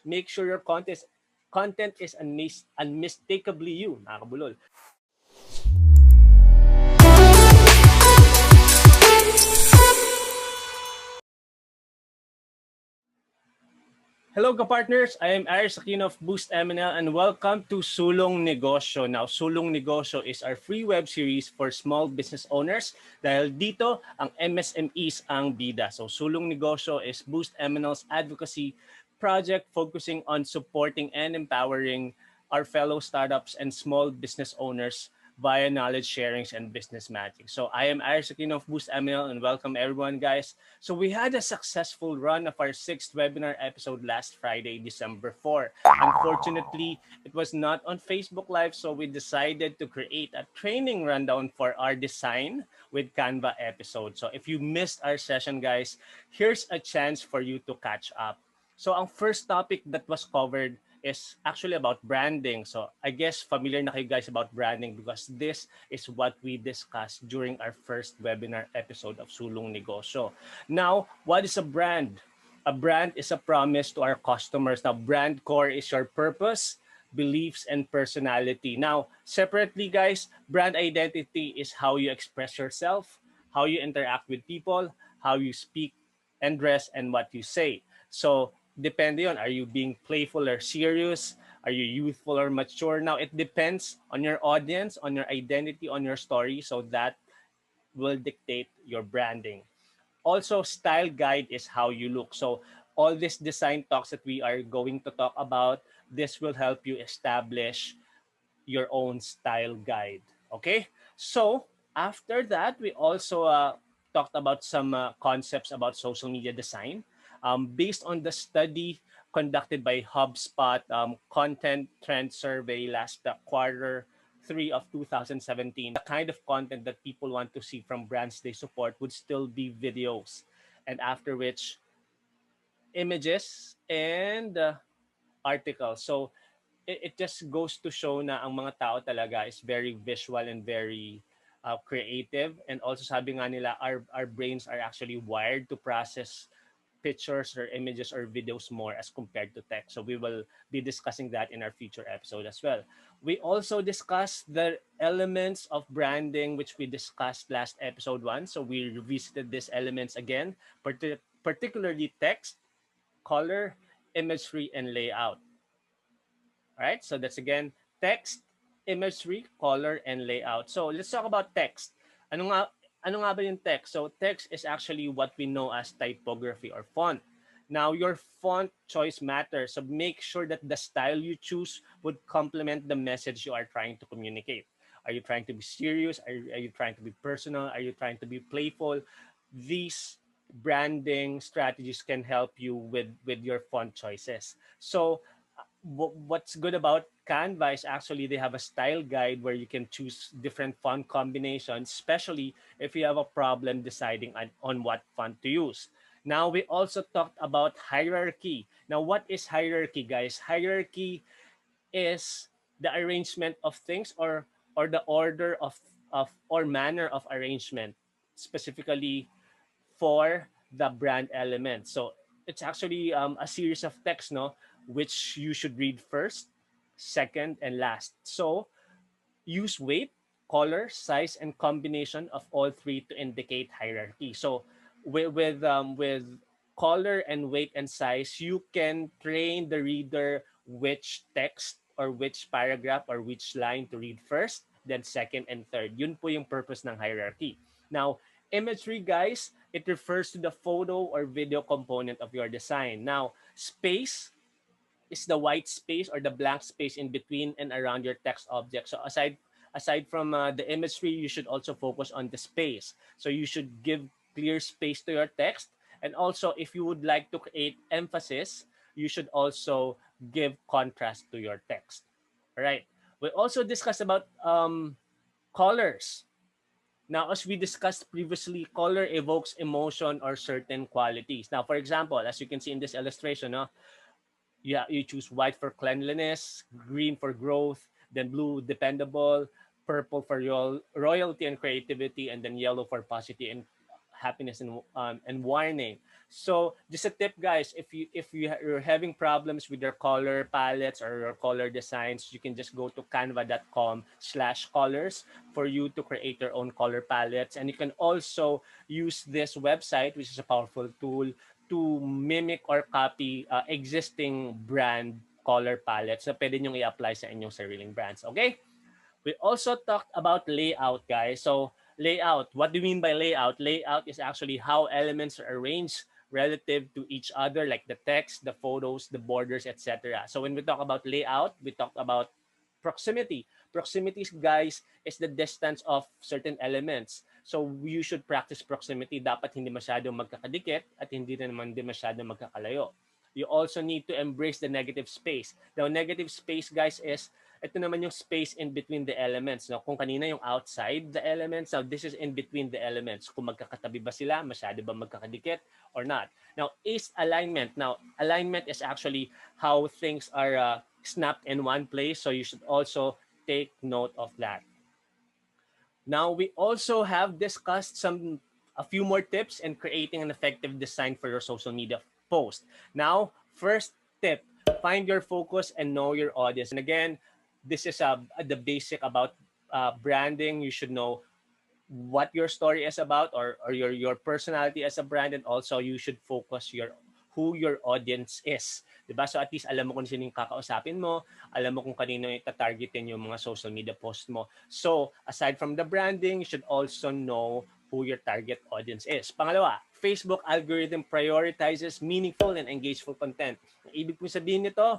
Make sure your content is unmistakably you, mga kabulol. Hello, ka-partners! I am Aris Aquino of Boost MNL and welcome to Sulong Negosyo. Now, Sulong Negosyo is our free web series for small business owners dahil dito ang MSMEs ang bida. So, Sulong Negosyo is Boost MNL's advocacy project focusing on supporting and empowering our fellow startups and small business owners via knowledge sharings and business magic. So I am Aris Aquino of Boost ML and welcome everyone, guys. So we had a successful run of our sixth webinar episode last Friday, December 4. Unfortunately, it was not on Facebook Live, so we decided to create a training rundown for our design with Canva episode. So if you missed our session, guys, here's a chance for you to catch up. So ang first topic that was covered is actually about branding. So I guess familiar na kayo guys about branding because this is what we discussed during our first webinar episode of Sulong Negosyo. Now, what is a brand? A brand is a promise to our customers. Now, brand core is your purpose, beliefs, and personality. Now, separately guys, brand identity is how you express yourself, how you interact with people, how you speak and dress, and what you say. So, depende on, are you being playful or serious? Are you youthful or mature? Now, it depends on your audience, on your identity, on your story. So that will dictate your branding. Also, style guide is how you look. So all these design talks that we are going to talk about, this will help you establish your own style guide. Okay? So after that, we also talked about some concepts about social media design. Based on the study conducted by HubSpot Content Trend Survey last quarter 3 of 2017, the kind of content that people want to see from brands they support would still be videos. And after which, images and articles. So it just goes to show na ang mga tao talaga is very visual and very creative. And also sabi nga nila, our brains are actually wired to process pictures or images or videos more as compared to text. So we will be discussing that in our future episode as well. We also discussed the elements of branding which we discussed last episode 1. So we revisited these elements again, particularly text, color, imagery, and layout. All right, so that's again text, imagery, color, and layout. So let's talk about text. Ano nga ba yung text? So text is actually what we know as typography or font. Now, your font choice matters. So make sure that the style you choose would complement the message you are trying to communicate. Are you trying to be serious? Are you trying to be personal? Are you trying to be playful? These branding strategies can help you with your font choices. So what's good about Canva is actually they have a style guide where you can choose different font combinations, especially if you have a problem deciding on what font to use. Now, we also talked about hierarchy. Now, what is hierarchy, guys? Hierarchy is the arrangement of things or the order of or manner of arrangement, specifically for the brand element. So it's actually a series of text, no, which you should read first, second, and last. So use weight, color, size, and combination of all three to indicate hierarchy. So with color and weight and size, you can train the reader which text or which paragraph or which line to read first, then second and third. Yun po yung purpose ng hierarchy. Now, imagery, guys, it refers to the photo or video component of your design. Now, space is the white space or the blank space in between and around your text object. So aside from the imagery, you should also focus on the space. So you should give clear space to your text. And also, if you would like to create emphasis, you should also give contrast to your text. All right. We also discussed about colors. Now, as we discussed previously, color evokes emotion or certain qualities. Now, for example, as you can see in this illustration, no, you choose white for cleanliness, green for growth, then blue dependable, purple for royalty and creativity, and then yellow for positivity and happiness and warning. So just a tip, guys, you're having problems with your color palettes or your color designs, you can just go to canva.com/colors for you to create your own color palettes. And you can also use this website, which is a powerful tool, to mimic or copy existing brand color palettes na pwede nyong i-apply sa inyong sariling brands. Okay? We also talked about layout, guys. So layout, what do you mean by layout? Layout is actually how elements are arranged relative to each other, like the text, the photos, the borders, etc. So when we talk about layout, we talk about proximity. Proximity, guys, is the distance of certain elements. So you should practice proximity. Dapat hindi masyadong magkakadikit at hindi na naman din masyadong magkakalayo. You also need to embrace the negative space. The negative space, guys, is ito naman yung space in between the elements. No? Kung kanina yung outside the elements, now this is in between the elements. Kung magkakatabi ba sila, masyado ba magkakadikit or not. Now, is alignment. Now, alignment is actually how things are snapped in one place. So you should also take note of that. Now, we also have discussed a few more tips in creating an effective design for your social media post. Now, first tip, find your focus and know your audience. And again, this is the basic about branding. You should know what your story is about, or your personality as a brand, and also you should focus who your audience is. Diba? So at least alam mo kung sino yung kakausapin mo, alam mo kung kanino yung tatargetin yung mga social media post mo. So aside from the branding, you should also know who your target audience is. Pangalawa, Facebook algorithm prioritizes meaningful and engageful content. Ang ibig po sabihin nito,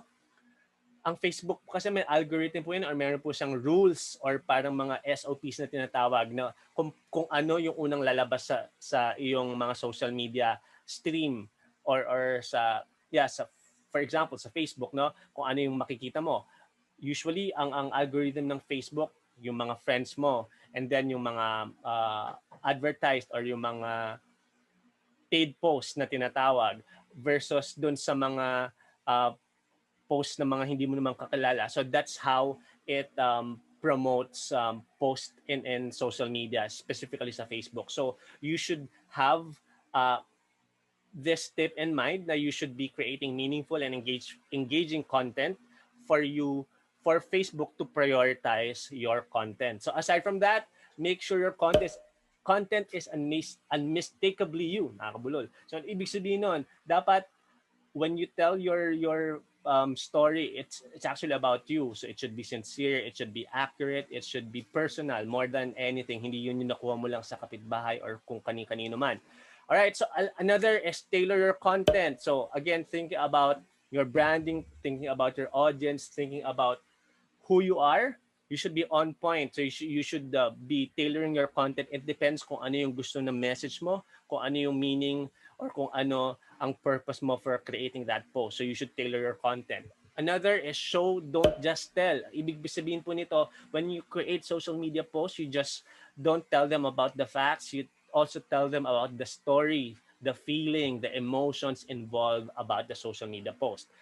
ang Facebook kasi may algorithm po yun, or meron po siyang rules or parang mga SOPs na tinatawag na kung ano yung unang lalabas sa iyong mga social media stream or sa for example sa Facebook, no, kung ano yung makikita mo. Usually ang algorithm ng Facebook, yung mga friends mo, and then yung mga advertised or yung mga paid posts na tinatawag versus dun sa mga post ng mga hindi mo naman kakilala. So that's how it promotes post in social media, specifically sa Facebook. So you should have this tip in mind that you should be creating meaningful and engaging content for Facebook to prioritize your content. So aside from that, make sure your content is unmistakably you. Nakakabulol. So ibig sabihin nun, dapat when you tell your story, it's actually about you. So it should be sincere, it should be accurate, it should be personal more than anything. Hindi yun yung nakuha mo lang sa kapitbahay or kung kani-kanino man. All right, so another is tailor your content. So again, thinking about your branding, thinking about your audience, thinking about who you are, you should be on point. So you should be tailoring your content. It depends kung ano yung gusto ng message mo, kung ano yung meaning, or kung ano ang purpose mo for creating that post. So you should tailor your content. Another is show, don't just tell. Ibig sabihin po nito, when you create social media posts, you just don't tell them about the facts. You also tell them about the story, the feeling, the emotions involved about the social media post.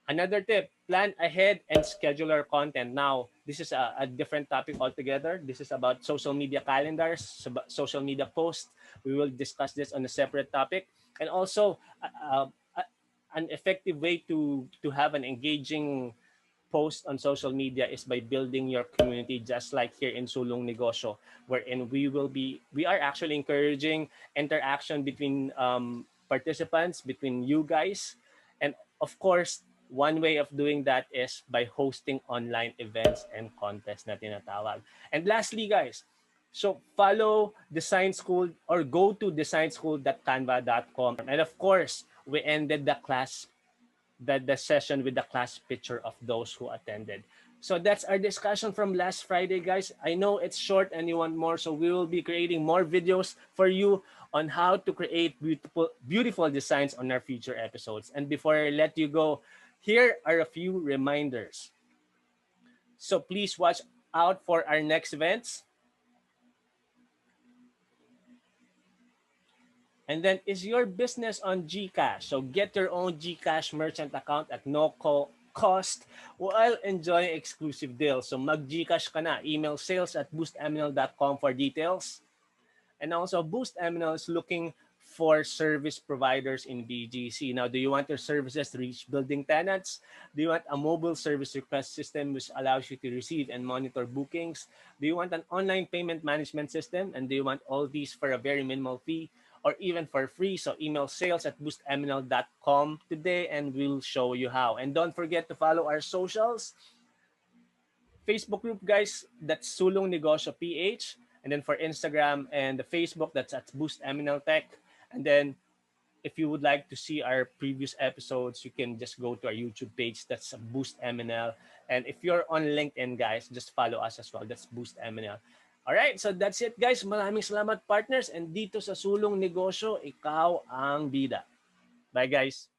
Another tip, plan ahead and schedule your content. Now, this is a different topic altogether. This is about social media calendars, social media posts. We will discuss this on a separate topic. And also, an effective way to have an engaging post on social media is by building your community, just like here in Sulong Negosyo, wherein we are actually encouraging interaction between participants, between you guys. And of course, one way of doing that is by hosting online events and contests na tinatawag. And lastly, guys, so follow Design School or go to designschool.canva.com. And of course, we ended the session with the class picture of those who attended. So that's our discussion from last Friday, guys. I know it's short and you want more, so we will be creating more videos for you on how to create beautiful designs on our future episodes. And before I let you go, here are a few reminders. So please watch out for our next events. And then, is your business on GCash? So get your own GCash merchant account at no cost while enjoying exclusive deals. So mag-GCash ka na. Email sales@boostmnl.com for details. And also, Boost MNL is looking for service providers in BGC. Now, do you want your services to reach building tenants? Do you want a mobile service request system which allows you to receive and monitor bookings? Do you want an online payment management system? And do you want all these for a very minimal fee or even for free? So email sales@boostmnl.com today and we'll show you how. And don't forget to follow our socials. Facebook group, guys, that's Sulong Negosyo PH. And then for Instagram and the Facebook, that's at Boost MNL Tech. And then if you would like to see our previous episodes, you can just go to our YouTube page. That's Boost MNL. And if you're on LinkedIn, guys, just follow us as well. That's Boost MNL. All right, so that's it, guys. Maraming salamat, partners. And dito sa Sulong Negosyo, ikaw ang bida. Bye, guys.